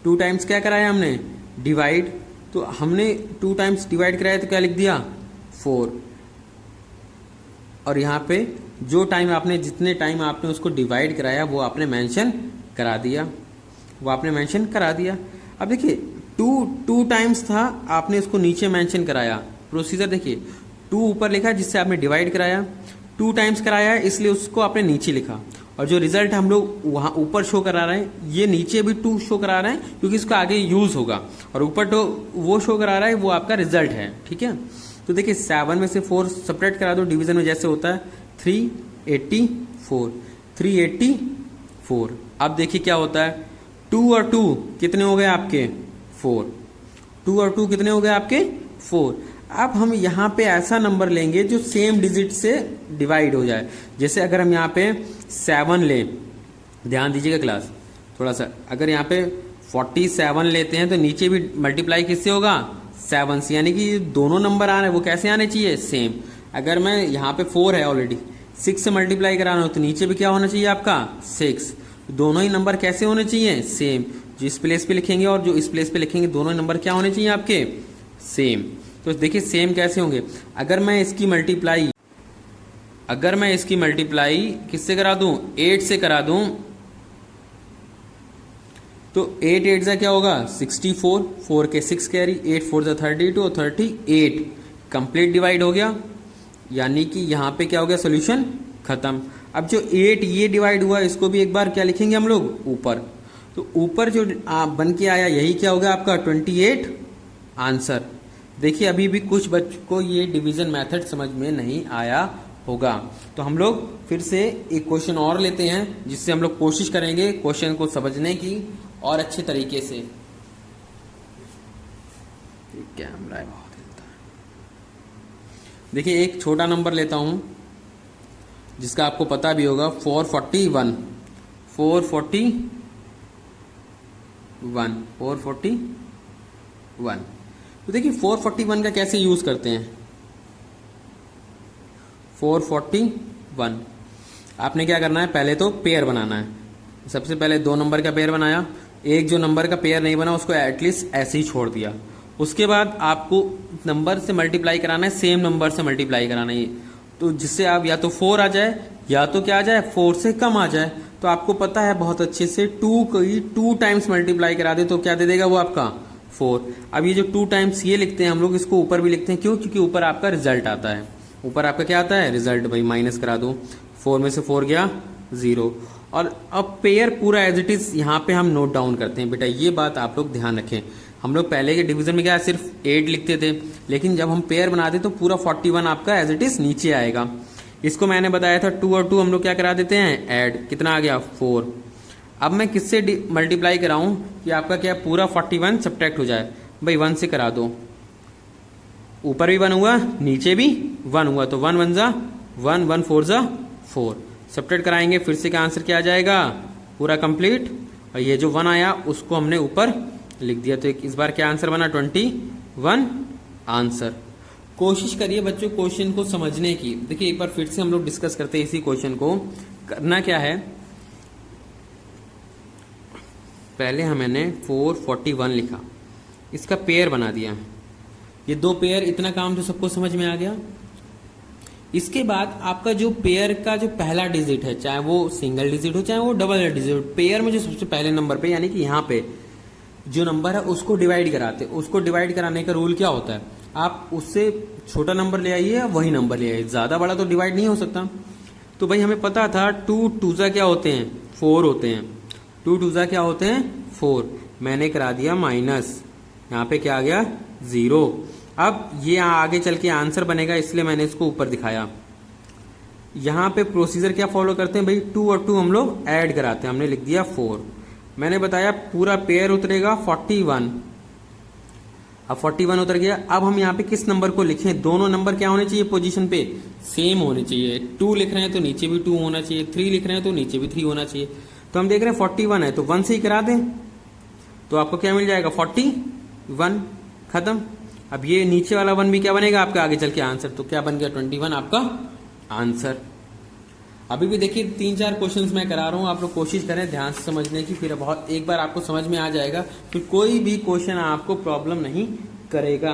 2 टाइम्स क्या कराया हमने, डिवाइड। तो हमने 2 टाइम्स डिवाइड कराया तो क्या लिख दिया 4। और यहाँ पे जो टाइम आपने, जितने टाइम आपने उसको डिवाइड कराया वो आपने मेंशन करा दिया, अब देखिए 2 टाइम्स था, आपने इसको नीचे मेंशन कराया। प्रोसीजर देखिए, 2 ऊपर लिखा जिससे आपने डिवाइड कराया, 2 टाइम्स कराया इसलिए उसको आपने नीचे लिखा। और जो रिजल्ट हम लोग वहाँ ऊपर शो करा रहे हैं, ये नीचे भी 2 शो करा रहे हैं क्योंकि इसका आगे यूज होगा, और ऊपर तो वो शो करा रहा है वो आपका रिजल्ट है। ठीक है, तो देखिए 7 में से 4 सेपरेट करा दो, डिवीजन में जैसे होता है 384, 384। अब देखिए क्या होता है, 2 और 2 कितने हो गए आपके 4, 2 और 2 कितने हो गए आपके 4। अब हम यहाँ पे ऐसा नंबर लेंगे जो सेम डिजिट से डिवाइड हो जाए। जैसे अगर हम यहाँ पे 7 लें, ध्यान दीजिएगा क्लास थोड़ा सा, अगर यहाँ पे 47 लेते हैं तो नीचे भी मल्टीप्लाई किससे होगा 7 से, यानी कि दोनों नंबर आ रहे हैं वो कैसे आने चाहिए सेम। अगर मैं यहाँ पे 4 है ऑलरेडी, 6 से मल्टीप्लाई कराना हो तो नीचे भी क्या होना चाहिए आपका 6। दोनों ही नंबर कैसे होने चाहिए सेम, जो इस प्लेस पे लिखेंगे और जो इस प्लेस पे लिखेंगे दोनों नंबर क्या होने चाहिए आपके सेम। तो देखिए सेम कैसे होंगे, अगर मैं इसकी मल्टीप्लाई किससे करा दूं, 8 से करा दूं, तो 8 8 क्या होगा 64, 4 के 6 कैरी, 8 4 32, 38 कंप्लीट डिवाइड हो गया। यानी कि यहाँ पे क्या हो गया, सोल्यूशन खत्म। अब जो 8 ये डिवाइड हुआ इसको भी एक बार क्या लिखेंगे हम लोग ऊपर, तो ऊपर जो बन के आया यही क्या होगा आपका 28 आंसर। देखिए अभी भी कुछ बच्चों को ये डिवीजन मेथड समझ में नहीं आया होगा, तो हम लोग फिर से एक क्वेश्चन और लेते हैं जिससे हम लोग कोशिश करेंगे क्वेश्चन को समझने की और अच्छे तरीके से। कैमरा बहुत हिलता है। देखिए एक छोटा नंबर लेता हूं जिसका आपको पता भी होगा, 441। तो देखिए 441 का कैसे यूज करते हैं। 441 आपने क्या करना है, पहले तो पेयर बनाना है। सबसे पहले 2 नंबर का पेयर बनाया, एक जो नंबर का पेयर नहीं बना उसको एटलीस्ट ऐसे ही छोड़ दिया। उसके बाद आपको नंबर से मल्टीप्लाई कराना है, सेम नंबर से मल्टीप्लाई कराना है, तो जिससे आप या तो 4 आ जाए या तो क्या आ जाए 4 से कम आ जाए। तो आपको पता है बहुत अच्छे से 2 को 2 टाइम्स मल्टीप्लाई करा दे तो क्या दे देगा वो आपका 4। अब ये जो 2 टाइम्स ये लिखते हैं हम लोग, इसको ऊपर भी लिखते हैं, क्यों? क्योंकि ऊपर आपका रिजल्ट आता है। ऊपर आपका क्या आता है? रिजल्ट। भाई माइनस करा दो, 4 में से 4 गया 0। और अब पेयर पूरा एज इट इज यहाँ पे हम नोट डाउन करते हैं। बेटा ये बात आप लोग ध्यान रखें, हम लोग पहले के डिवीजन में क्या सिर्फ 8 लिखते थे, लेकिन जब हम पेयर बनाते तो पूरा 41 आपका एज इट इज नीचे आएगा। इसको मैंने बताया था 2 और 2 हम लोग क्या करा देते हैं ऐड, कितना आ गया 4। अब मैं किससे मल्टीप्लाई कराऊं कि आपका क्या पूरा 41 सब्ट्रैक्ट हो जाए? भाई 1 से करा दो, ऊपर भी 1 हुआ नीचे भी 1 हुआ, तो 1 1 जा 1, 1 4 जा 4, सब्ट्रैक्ट कराएंगे फिर से क्या आंसर क्या आ जाएगा पूरा कंप्लीट। और ये जो 1 आया उसको हमने ऊपर लिख दिया, तो इस बार क्या आंसर बना 21 आंसर। कोशिश करिए बच्चों क्वेश्चन को समझने की। देखिए एक बार फिर से हम लोग डिस्कस करते हैं इसी क्वेश्चन को। करना क्या है, पहले हमने 441 लिखा, इसका पेयर बना दिया, ये 2 पेयर, इतना काम तो सबको समझ में आ गया। इसके बाद आपका जो पेयर का जो पहला डिजिट है, चाहे वो सिंगल डिजिट हो चाहे वो डबल डिजिट, पेयर में जो सबसे पहले नंबर पे यानी कि यहाँ पे जो नंबर है उसको डिवाइड कराते। उसको डिवाइड कराने का रूल क्या होता है, आप उससे छोटा नंबर ले आइए या वही नंबर ले आइए, ज्यादा बड़ा तो डिवाइड नहीं हो सकता। तो भाई हमें पता था 2 2 क्या होते हैं 4 होते हैं, 2 2 क्या होते हैं 4, मैंने करा दिया माइनस, यहाँ पे क्या आ गया 0। अब ये आगे चल के आंसर बनेगा इसलिए मैंने इसको ऊपर दिखाया। यहाँ पे प्रोसीजर क्या फॉलो करते हैं भाई, 2 और 2 हम लोग ऐड कराते हैं, हमने लिख दिया 4। मैंने बताया पूरा पेयर उतरेगा 41, अब 41 उतर गया। अब हम यहाँ पे किस नंबर को लिखें, दोनों नंबर क्या होने चाहिए पोजीशन पे सेम होने चाहिए। 2 लिख रहे हैं तो नीचे भी 2 होना चाहिए, 3 लिख रहे हैं तो नीचे भी 3 होना चाहिए। तो हम देख रहे हैं 41 है तो 1 से ही करा दें, तो आपको क्या मिल जाएगा 41, खत्म। अब ये नीचे वाला 1 भी क्या बनेगा आपका आगे चल के आंसर, तो क्या बन गया 21 आपका आंसर। अभी भी देखिए 3-4 क्वेश्चंस मैं करा रहा हूँ, आप लोग कोशिश करें ध्यान से समझने की, फिर बहुत एक बार आपको समझ में आ जाएगा, फिर कोई भी क्वेश्चन आपको प्रॉब्लम नहीं करेगा।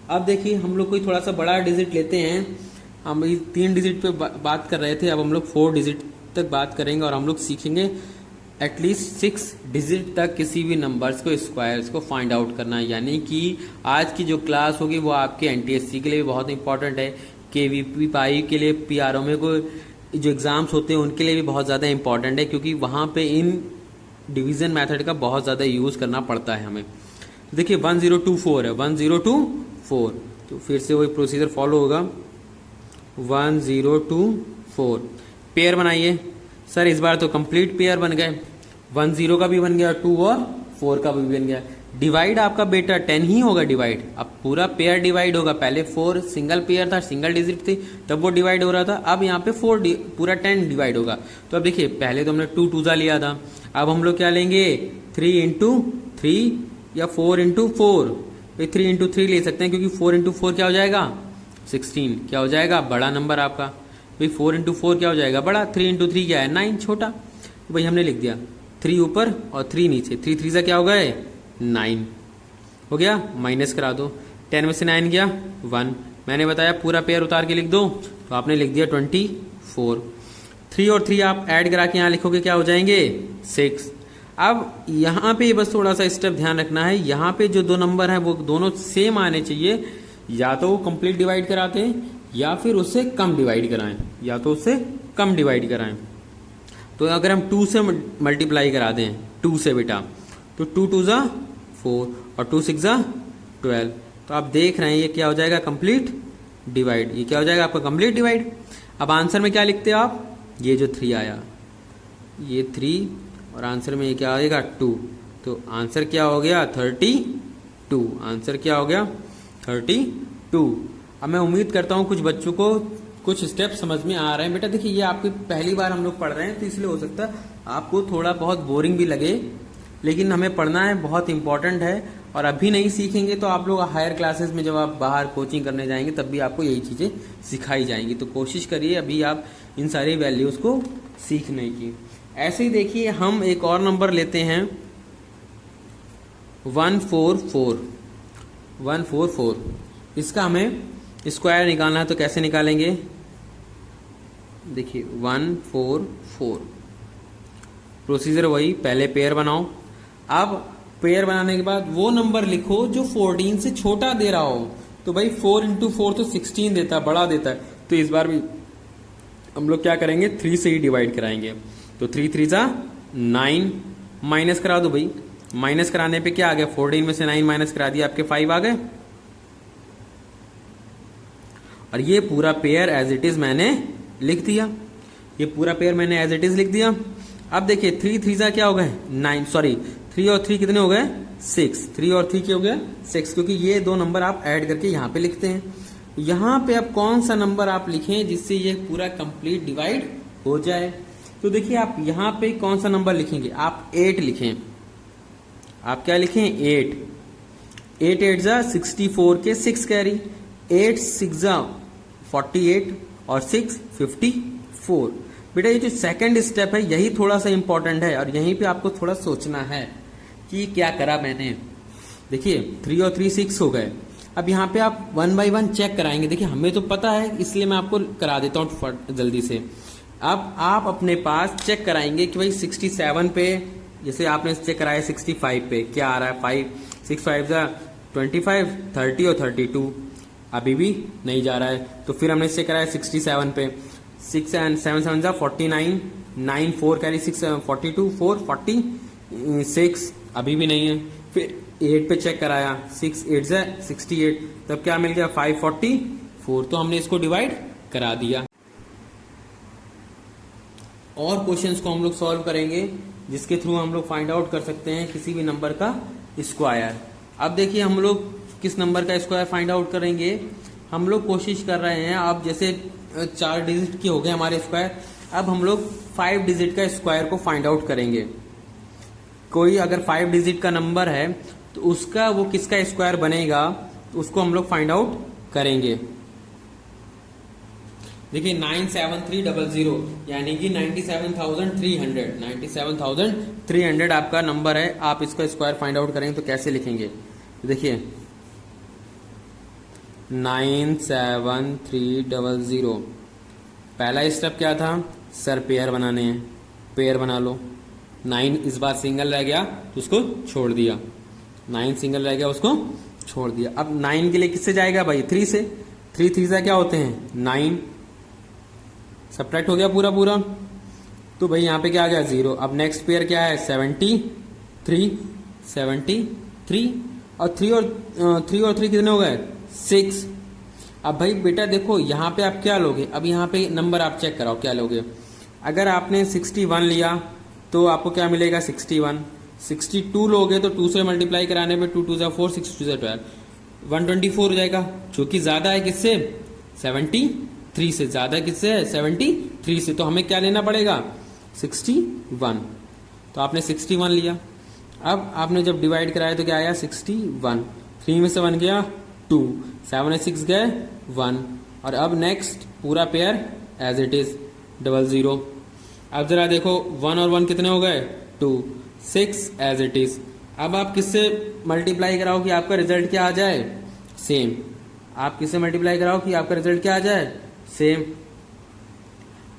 अब देखिए हम लोग कोई थोड़ा सा बड़ा डिजिट लेते हैं, हम 3 डिजिट पे बात कर रहे थे, अब हम लोग 4 डिजिट तक बात करेंगे और हम लोग सीखेंगे एटलीस्ट 6 डिजिट तक किसी भी नंबर्स को स्क्वायर्स को फाइंड आउट करना। यानी कि आज की जो क्लास होगी वो आपके एनटीएससी के लिए भी बहुत इंपॉर्टेंट है, केवीपी पाई के लिए, पीआरओ में कोई जो एग्जाम्स होते हैं उनके लिए भी बहुत ज़्यादा इंपॉर्टेंट है, क्योंकि वहाँ पे इन डिवीजन मेथड का बहुत ज़्यादा यूज़ करना पड़ता है हमें। देखिए 1024 है, 1024, तो फिर से वही प्रोसीजर फॉलो होगा, 1024 पेयर बनाइए। सर इस बार तो कंप्लीट पेयर बन गए, 10 का भी बन गया, 2 और 4 का भी बन गया। डिवाइड आपका बेटा 10 ही होगा डिवाइड, अब पूरा पेयर डिवाइड होगा। पहले 4 सिंगल पेयर था, सिंगल डिजिट थी, तब वो डिवाइड हो रहा था, अब यहाँ पे 4 पूरा 10 डिवाइड होगा। तो अब देखिए पहले तो हमने 2 2 लिया था, अब हम लोग क्या लेंगे 3 इंटू 3 या 4 इंटू 4, 3 इंटू 3 ले सकते हैं, क्योंकि 4 इंटू 4 क्या हो जाएगा 16, क्या हो जाएगा बड़ा नंबर आपका। भाई 4 इंटू 4 क्या हो जाएगा बड़ा, 3 इंटू 3 क्या है 9 छोटा। तो भाई हमने लिख दिया 3 ऊपर और 3 नीचे, 3 3 से क्या हो गए 9 हो गया, माइनस करा दो, 10 में से 9 गया 1। मैंने बताया पूरा पेयर उतार के लिख दो, तो आपने लिख दिया 24। 3 और 3 आप ऐड करा के यहाँ लिखोगे क्या हो जाएंगे 6। अब यहाँ पे बस थोड़ा सा स्टेप ध्यान रखना है, यहाँ पे जो 2 नंबर हैं वो दोनों सेम आने चाहिए, या तो वो कंप्लीट डिवाइड कराते हैं या फिर उससे कम डिवाइड कराएं, या तो उससे कम डिवाइड कराएं। तो अगर हम 2 से मल्टीप्लाई करा दें 2 से बेटा, तो 2 2 जा 4 और 2 6 जा 12, तो आप देख रहे हैं ये क्या हो जाएगा कंप्लीट डिवाइड, ये क्या हो जाएगा आपका कंप्लीट डिवाइड। अब आंसर में क्या लिखते हो आप, ये जो 3 आया ये 3 और आंसर में ये क्या आएगा 2, तो आंसर क्या हो गया 32, आंसर क्या हो गया 32। अब मैं उम्मीद करता हूँ कुछ बच्चों को कुछ स्टेप समझ में आ रहे हैं। बेटा देखिए ये आपकी पहली बार हम लोग पढ़ रहे हैं, तो इसलिए हो सकता है आपको थोड़ा बहुत बोरिंग भी लगे, लेकिन हमें पढ़ना है, बहुत इंपॉर्टेंट है। और अभी नहीं सीखेंगे तो आप लोग हायर क्लासेस में जब आप बाहर कोचिंग करने जाएंगे तब भी आपको यही चीज़ें सिखाई जाएंगी। तो कोशिश करिए अभी आप इन सारी वैल्यूज़ को सीखने की। ऐसे ही देखिए हम एक और नंबर लेते हैं 144। इसका हमें स्क्वायर निकालना है तो कैसे निकालेंगे? देखिए 144 प्रोसीजर वही, पहले पेयर बनाओ। अब पेयर बनाने के बाद वो नंबर लिखो जो 14 से छोटा दे रहा हो। तो भाई 4 × 4 तो 16 देता है, बड़ा देता है। तो इस बार भी हम लोग क्या करेंगे? 3 से ही डिवाइड कराएंगे। तो 3 3 जा 9, माइनस करा दो भाई। माइनस कराने पे क्या आ गया? 14 में से 9 माइनस करा दिया, आपके 5 आ गए। और ये पूरा पेयर एज इट इज मैंने लिख दिया। ये पूरा पेयर मैंने एज इट इज लिख दिया। अब देखिए 3 3 जा क्या हो गए? 9, सॉरी 3 और 3 कितने हो गए? 6। 3 और 3 क्या हो गया? 6, क्योंकि ये दो नंबर आप ऐड करके यहाँ पे लिखते हैं। यहाँ पे अब कौन सा नंबर आप लिखें जिससे ये पूरा कंप्लीट डिवाइड हो जाए? तो देखिए आप यहाँ पे कौन सा नंबर लिखेंगे? आप 8 लिखें। आप क्या लिखें? 8। 8 8 जा 64 के 6 कैरी, 8 6 जा 48 और 6 54। बेटा ये जो सेकंड स्टेप है यही थोड़ा सा इंपॉर्टेंट है और यहीं पे आपको थोड़ा सोचना है कि क्या करा मैंने। देखिए 3 और 3 6 हो गए। अब यहाँ पे आप 1 बाय 1 चेक कराएंगे। देखिए हमें तो पता है इसलिए मैं आपको करा देता हूँ जल्दी से। अब आप अपने पास चेक कराएंगे कि भाई 67 पे, जैसे आपने चेक कराया 65 पे क्या आ रहा है? 5 6 5 जा 25, 30 और 32। अभी भी नहीं जा रहा है। तो फिर हमने चेक कराया 67 पे, 6 and 7 7 जा 49, 9 4 कैरी 6 42 4 46, अभी भी नहीं है। फिर 8 पे चेक कराया, 6 8 जा 68, तब क्या मिल गया? 544। तो हमने इसको डिवाइड करा दिया। और क्वेश्चंस को हम लोग सॉल्व करेंगे जिसके थ्रू हम लोग फाइंड आउट कर सकते हैं किसी भी नंबर का स्क्वायर। अब देखिए हम लोग किस नंबर का स्क्वायर फाइंड आउट करेंगे? हम लोग कोशिश कर रहे हैं, अब जैसे 4 डिजिट के हो गए हमारे स्क्वायर, अब हम लोग 5 डिजिट का स्क्वायर को फाइंड आउट करेंगे। कोई अगर 5 डिजिट का नंबर है तो उसका वो किसका स्क्वायर बनेगा उसको हम लोग फाइंड आउट करेंगे। देखिए 97300 यानी कि 97,300 आपका नंबर है। आप इसका स्क्वायर फाइंड आउट करेंगे तो कैसे लिखेंगे? देखिए 97300, पहला स्टेप क्या था? सर पेयर बनाने हैं, पेयर बना लो। 9 इस बार सिंगल रह गया तो उसको छोड़ दिया, 9 सिंगल रह गया उसको छोड़ दिया। अब 9 के लिए किससे जाएगा भाई? 3 से। 3 3 से क्या होते हैं? 9, सब्ट्रैक्ट हो गया पूरा पूरा। तो भाई यहाँ पे क्या आ गया? 0। अब नेक्स्ट पेयर क्या है? 73 और 3 और 3 कितने हो गए? 6। अब भाई बेटा देखो यहाँ पे आप क्या लोगे? अब यहाँ पे नंबर आप चेक कराओ क्या लोगे। अगर आपने 61 लिया तो आपको क्या मिलेगा? 61। 62 लोगे तो 2 से मल्टीप्लाई कराने पे 2 2 जा 4 6 2 जा 12, 124 हो जाएगा, जो कि ज्यादा है किससे? 73 से। ज्यादा किससे है? 73 से। तो हमें क्या लेना पड़ेगा? 61। तो आपने 61 लिया। अब आपने जब डिवाइड कराया तो क्या आया? 61। 3 में से 1 गया 2, 7 और 6 गए 1। और अब नेक्स्ट पूरा पेयर एज इट इज 00। अब जरा देखो 1 और 1 कितने हो गए? 2, 6 एज इट इज। अब आप किससे मल्टीप्लाई कराओ कि आपका रिजल्ट क्या आ जाए? सेम। आप किससे मल्टीप्लाई कराओ कि आपका रिजल्ट क्या आ जाए? सेम।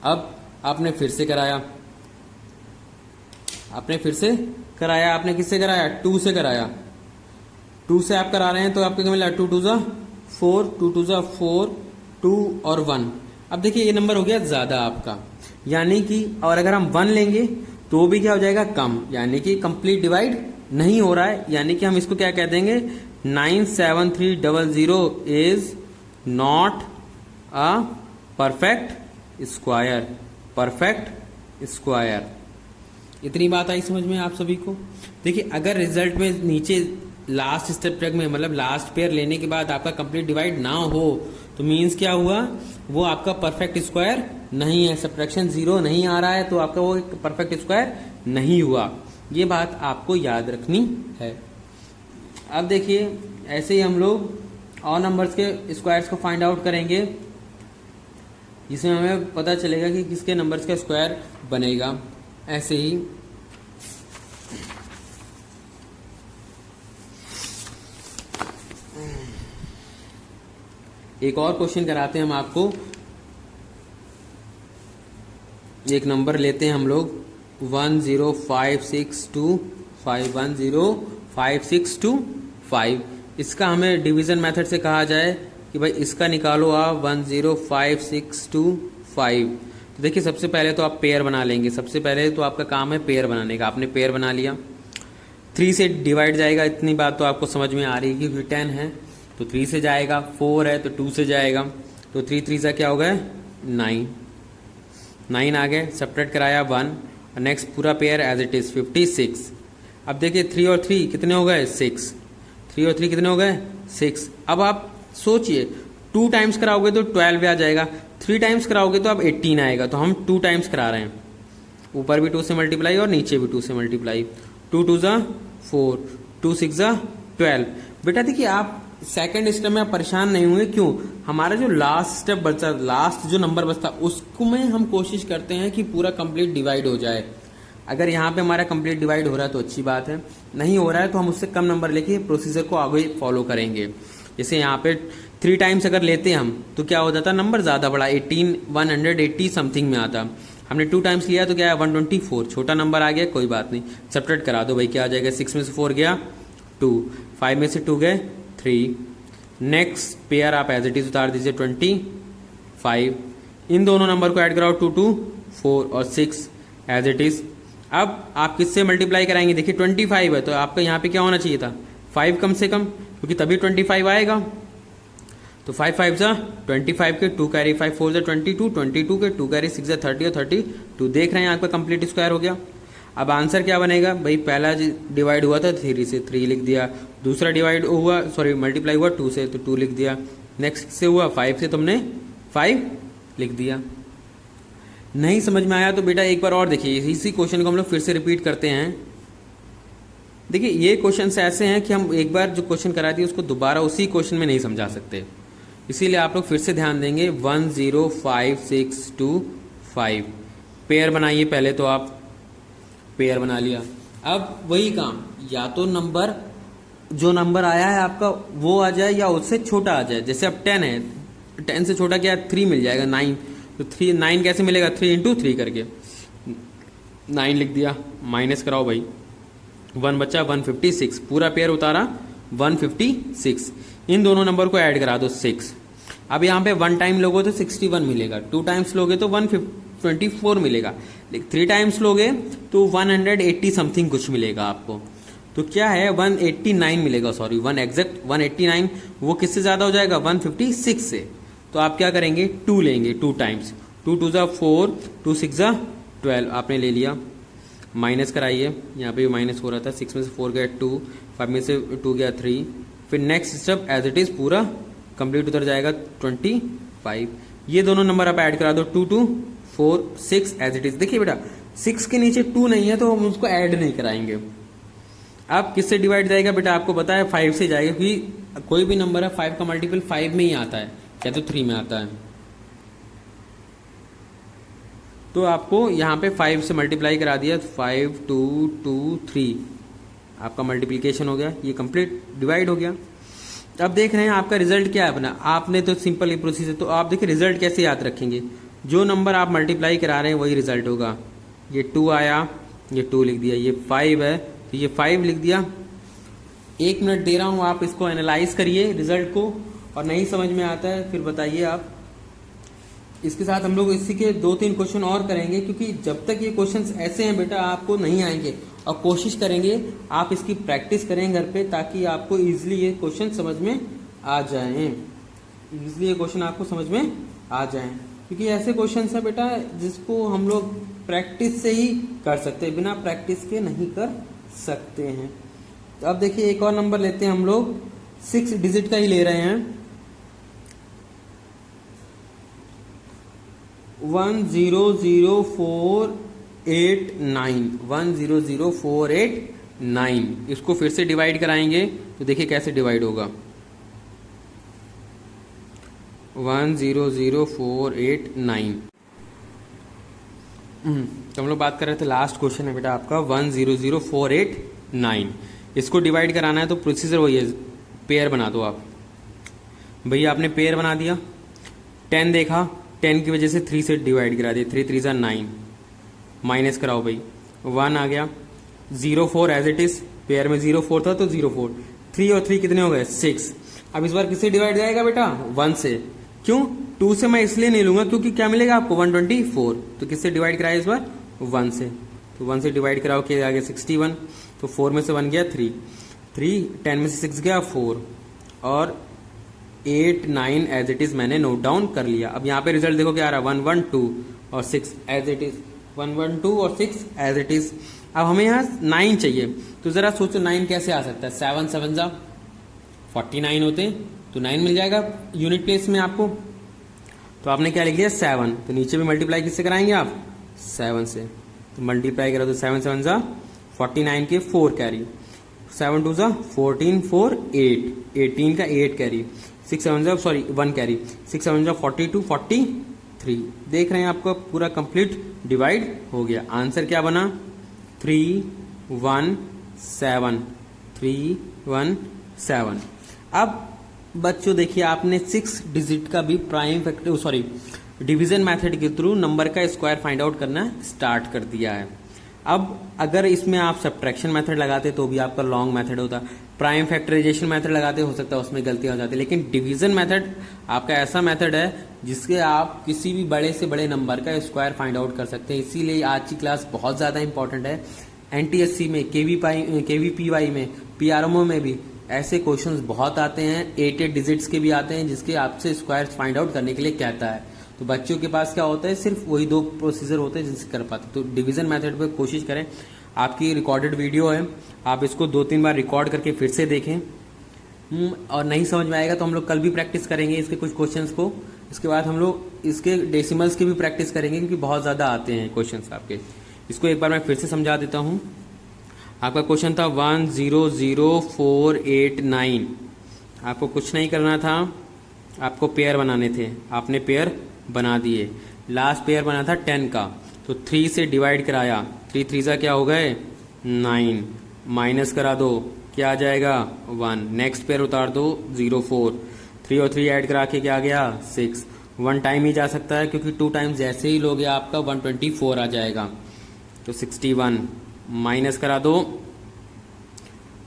अब आपने फिर से कराया, आपने किससे कराया? 2 से कराया। 2 से आप करा रहे हैं तो आपको क्या मिला? 2 2 जा 4, 2 2 जा 4, 2 और 1। अब देखिए ये नंबर हो गया ज्यादा आपका, यानी कि और अगर हम 1 लेंगे तो भी क्या हो जाएगा? कम, यानी कि कंप्लीट डिवाइड नहीं हो रहा है। यानी कि हम इसको क्या कह देंगे? 97300 is not a perfect square. Perfect square. इतनी बात आई समझ में आप सभी को? देखिए अगर रिजल्ट में नीचे लास्ट स्टेप तक में, मतलब लास्ट पेयर लेने के बाद आपका कंप्लीट डिवाइड ना हो तो मीन्स क्या हुआ? वो आपका परफेक्ट स्क्वायर नहीं है। सब्ट्रैक्शन 0 नहीं आ रहा है तो आपका वो परफेक्ट स्क्वायर नहीं हुआ। ये बात आपको याद रखनी है। अब देखिए ऐसे ही हम लोग और नंबर्स के स्क्वायर्स को फाइंड आउट करेंगे, जिसमें हमें पता चलेगा कि किसके नंबर्स का स्क्वायर बनेगा। ऐसे ही एक और क्वेश्चन कराते हैं हम आपको। एक नंबर लेते हैं हम लोग 10562 10562 इसका हमें डिवीजन मेथड से कहा जाए कि भाई इसका निकालो आप 10562 तो देखिए सबसे पहले तो आप पेयर बना लेंगे। सबसे पहले तो आपका काम है पेयर बनाने का। आपने पेयर बना लिया, 3 से डिवाइड जाएगा, इतनी बात तो आपको समझ में आ रही है कि 10 है तो 3 से जाएगा, 4 है तो 2 से जाएगा, तो 3 3 से क्या हो गया 9 आ गए, सब्ट्रैक्ट कराया 1 और नेक्स्ट पूरा पेयर एज इट इज 56। अब देखिए 3 और 3 कितने हो गए 6, 3 और 3 कितने हो गए 6। अब आप सोचिए 2 टाइम्स कराओगे तो 12 आ जाएगा, 3 टाइम्स कराओगे तो अब 18 आएगा। तो हम 2 टाइम्स करा रहे हैं, ऊपर भी 2 से मल्टीप्लाई और नीचे भी 2 से मल्टीप्लाई। 2 2 जा 4, 2 6 जा 12। बेटा देखिए आप सेकंड स्टेप में आप परेशान नहीं हुए, क्यों? हमारा जो लास्ट स्टेप बचता, लास्ट जो नंबर बचता उसको में हम कोशिश करते हैं कि पूरा कंप्लीट डिवाइड हो जाए। अगर यहाँ पे हमारा कंप्लीट डिवाइड हो रहा है तो अच्छी बात है, नहीं हो रहा है तो हम उससे कम नंबर लेके प्रोसीजर को आगे फॉलो करेंगे। जैसे यहाँ पे 3 टाइम्स अगर लेते हैं हम तो क्या हो जाता, नंबर ज्यादा बड़ा 180 समथिंग में आता। हमने 2 टाइम्स लिया तो क्या है 124, छोटा नंबर आ गया, कोई बात नहीं, सब्ट्रैक्ट करा दो भाई, क्या आ जाएगा 6 में से 4 गया 2, 5 में से 2 गए 3। नेक्स्ट पेयर आप एज इट इज उतार दीजिए 25। इन दोनों नंबर को ऐड कराओ 2 2 4 और 6 एज इट इज। अब आप किससे मल्टीप्लाई कराएंगे, देखिए 25 है तो आपका यहाँ पे क्या होना चाहिए था 5 कम से कम, क्योंकि तभी 25 आएगा। तो 5 5 जा 25 के 2 कैरी 5 4 जा 22, 22 के 2 कैरी 6 जा 30 और 32 देख रहे हैं आपका कंप्लीट स्क्वायर हो गया। अब आंसर क्या बनेगा भाई, पहला डिवाइड हुआ था 3 से 3 लिख दिया, दूसरा डिवाइड हुआ मल्टीप्लाई हुआ 2 से तो 2 लिख दिया, नेक्स्ट से हुआ 5 से तुमने 5 लिख दिया। नहीं समझ में आया तो बेटा एक बार और देखिए, इसी क्वेश्चन को हम लोग फिर से रिपीट करते हैं। देखिए ये क्वेश्चन ऐसे हैं कि हम एक बार जो क्वेश्चन करा दिए उसको दोबारा उसी क्वेश्चन में नहीं समझा सकते, इसीलिए आप लोग फिर से ध्यान देंगे। 10562 पेयर बनाइए, पहले तो आप पेयर बना लिया। अब वही काम, या तो नंबर जो नंबर आया है आपका वो आ जाए या उससे छोटा आ जाए। जैसे अब 10 है, 10 से छोटा क्या है 3 मिल जाएगा 9, तो 9 कैसे मिलेगा 3 × 3 करके 9 लिख दिया, माइनस कराओ भाई 1 बचा 156, पूरा पेयर उतारा 156। इन दोनों नंबर को ऐड करा दो 6। अब यहाँ पे 1 टाइम लोगे तो 61 मिलेगा, 2 टाइम्स लोगे तो 124 मिलेगा, 3 टाइम्स लोगे तो 180 समथिंग कुछ मिलेगा आपको। तो क्या है 189 मिलेगा, सॉरी 1 एग्जैक्ट 189। वो किससे ज्यादा हो जाएगा 156 से। तो आप क्या करेंगे 2 लेंगे 2 टाइम्स, 2 2 जा 4, 2 6 जा 12 आपने ले लिया, माइनस कराइए, यहाँ पे भी माइनस हो रहा था, 6 में से 4 गया 2, 5 में से 2 गया 3। फिर next step as it is पूरा कंप्लीट उतर जाएगा 25। ये दोनों नंबर आप ऐड करा दो 2 2 4 6 एज इट इज। देखिए बेटा 6 के नीचे 2 नहीं है तो हम उसको ऐड नहीं कराएंगे। अब किससे डिवाइड जाएगा बेटा, आपको पता है 5 से जाएगा, क्योंकि कोई भी नंबर है 5 का मल्टीपल 5 में ही आता है, या तो 3 में आता है। तो आपको यहाँ पे 5 से मल्टीप्लाई करा दिया, 5 2 2 3 आपका मल्टीप्लिकेशन हो गया, ये कंप्लीट डिवाइड हो गया। अब देख रहे हैं आपका रिजल्ट क्या है अपना। आपने तो सिंपल ही प्रोसीजर, तो आप देखिए रिजल्ट कैसे याद रखेंगे, जो नंबर आप मल्टीप्लाई करा रहे हैं वही रिजल्ट होगा। ये 2 आया, ये 2 लिख दिया, ये 5 है तो ये 5 लिख दिया। 1 मिनट दे रहा हूँ, आप इसको एनालाइज करिए रिजल्ट को, और नहीं समझ में आता है फिर बताइए आप। इसके साथ हम लोग इसी के 2-3 क्वेश्चन और करेंगे, क्योंकि जब तक ये क्वेश्चंस ऐसे हैं बेटा आपको नहीं आएंगे, और कोशिश करेंगे आप इसकी प्रैक्टिस करें घर पे, ताकि आपको इजीली ये क्वेश्चन समझ में आ जाएं, इजीली ये क्वेश्चन आपको समझ में आ जाएं। क्योंकि ऐसे क्वेश्चन है बेटा जिसको हम लोग प्रैक्टिस से ही कर सकते हैं, बिना प्रैक्टिस के नहीं कर सकते हैं। तो अब देखिए एक और नंबर लेते हैं हम लोग, 6 डिजिट का ही ले रहे हैं, 100489 100489। इसको फिर से डिवाइड कराएंगे तो देखिए कैसे डिवाइड होगा, 100,489। तो हम लोग बात कर रहे थे, लास्ट क्वेश्चन है बेटा आपका 100,489। इसको डिवाइड कराना है तो प्रोसीजर वही है, पेयर बना दो आप। भैया आपने पेयर बना दिया, 10 देखा, 10 की वजह से 3 से डिवाइड करा दिया, 3 3 9, माइनस कराओ भाई, 1 आ गया। 04 एज इट इज, पेयर में 04 था तो 04, 3 और 3 कितने हो गए 6। अब इस बार किससे डिवाइड जाएगा बेटा, 1 से। क्यों, 2 से मैं इसलिए नहीं लूंगा क्योंकि क्या मिलेगा आपको 124, तो किससे डिवाइड कराया इस बार, 1 से। तो 1 से डिवाइड कराओ कि आगे 61, तो 4 में से 1 गया 3, 10 में से 6 गया 4, और 8 9 एज इट इज मैंने नोट डाउन कर लिया। अब यहाँ पे रिजल्ट देखो क्या आ रहा है, 112 और 6 एज इट इज, 112 और 6 एज इट इज। अब हमें यहाँ 9 चाहिए, तो जरा सोचो 9 कैसे आ सकता है, 7 7 जा 49 होते हैं, तो 9 मिल जाएगा यूनिट प्लेस में आपको। तो आपने क्या लिख दिया 7, तो नीचे भी मल्टीप्लाई किससे कराएंगे आप, 7 से। तो मल्टीप्लाई करो तो 7 7 जा 49 के 4 कैरी, 7 2 जा 14, 4 8, 18 का 8 कैरी, 6 7 जा 1 कैरी, 6 7 जा 42, 43। देख रहे हैं आपका पूरा कंप्लीट डिवाइड हो गया। आंसर क्या बना, 317, 317। अब बच्चों देखिए, आपने 6 डिजिट का भी प्राइम फैक्टर डिवीजन मेथड के थ्रू नंबर का स्क्वायर फाइंड आउट करना स्टार्ट कर दिया है। अब अगर इसमें आप सब्ट्रैक्शन मेथड लगाते तो भी आपका लॉन्ग मेथड होता, प्राइम फैक्टराइजेशन मेथड लगाते हो सकता है उसमें गलतियां हो जाती, लेकिन डिवीजन मेथड आपका ऐसा मेथड है जिसके आप किसी भी बड़े से बड़े नंबर का स्क्वायर फाइंड आउट कर सकते हैं। इसीलिए आज की क्लास बहुत ज़्यादा इंपॉर्टेंट है। एनटीएससी में, केवीपीवाई में, पीआरएमओ में भी ऐसे क्वेश्चंस बहुत आते हैं, 8 डिजिट्स के भी आते हैं जिसके आपसे स्क्वायर फाइंड आउट करने के लिए कहता है। तो बच्चों के पास क्या होता है, सिर्फ वही 2 प्रोसीजर होते हैं जिनसे कर पाते। तो डिवीजन मेथड पे कोशिश करें। आपकी रिकॉर्डेड वीडियो है, आप इसको 2-3 बार रिकॉर्ड करके फिर से देखें। और नहीं समझ में आएगा तो हम लोग कल भी प्रैक्टिस करेंगे इसके कुछ क्वेश्चंस को। इसके बाद हम लोग इसके डेसिमल्स की भी प्रैक्टिस करेंगे क्योंकि बहुत ज़्यादा आते हैं क्वेश्चंस आपके। इसको एक बार मैं फिर से समझा देता हूँ। आपका क्वेश्चन था 100,489। आपको कुछ नहीं करना था, आपको पेयर बनाने थे, आपने पेयर बना दिए। लास्ट पेयर बना था 10 का, तो 3 से डिवाइड कराया, 3 3 सा क्या हो गए 9, माइनस करा दो क्या आ जाएगा 1, नेक्स्ट पेयर उतार दो 04, 3 और 3 ऐड करा के क्या आ गया 6। 1 टाइम ही जा सकता है क्योंकि 2 टाइम्स जैसे ही लोगे आपका 124 आ जाएगा। तो 61 माइनस करा दो,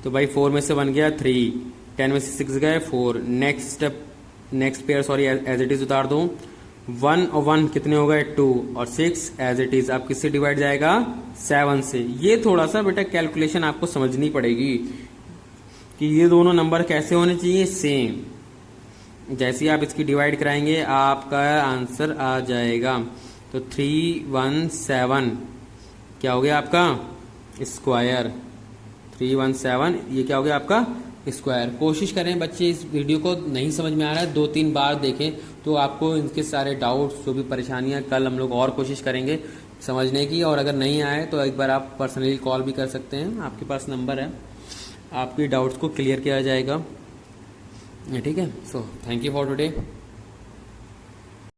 तो भाई 4 में से 1 गया 3, 10 में से 6 गए 4, next pair as it is उतार दो, 1 और 1 कितने हो गए 2 और 6 एज इट इज। आप किससे डिवाइड जाएगा 7 से। ये थोड़ा सा बेटा कैलकुलेशन आपको समझनी पड़ेगी कि ये दोनों नंबर कैसे होने चाहिए सेम। जैसे ही आप इसकी डिवाइड कराएंगे आपका आंसर आ जाएगा। तो 317 क्या हो गया आपका स्क्वायर, 317 ये क्या हो गया आपका स्क्वायर। कोशिश करें बच्चे, इस वीडियो को नहीं समझ में आ रहा है 2-3 बार देखें तो आपको इनके सारे डाउट्स जो भी परेशानियां, कल हम लोग और कोशिश करेंगे समझने की। और अगर नहीं आए तो एक बार आप पर्सनली कॉल भी कर सकते हैं, आपके पास नंबर है, आपकी डाउट्स को क्लियर किया जाएगा। ठीक है। So thank you for today.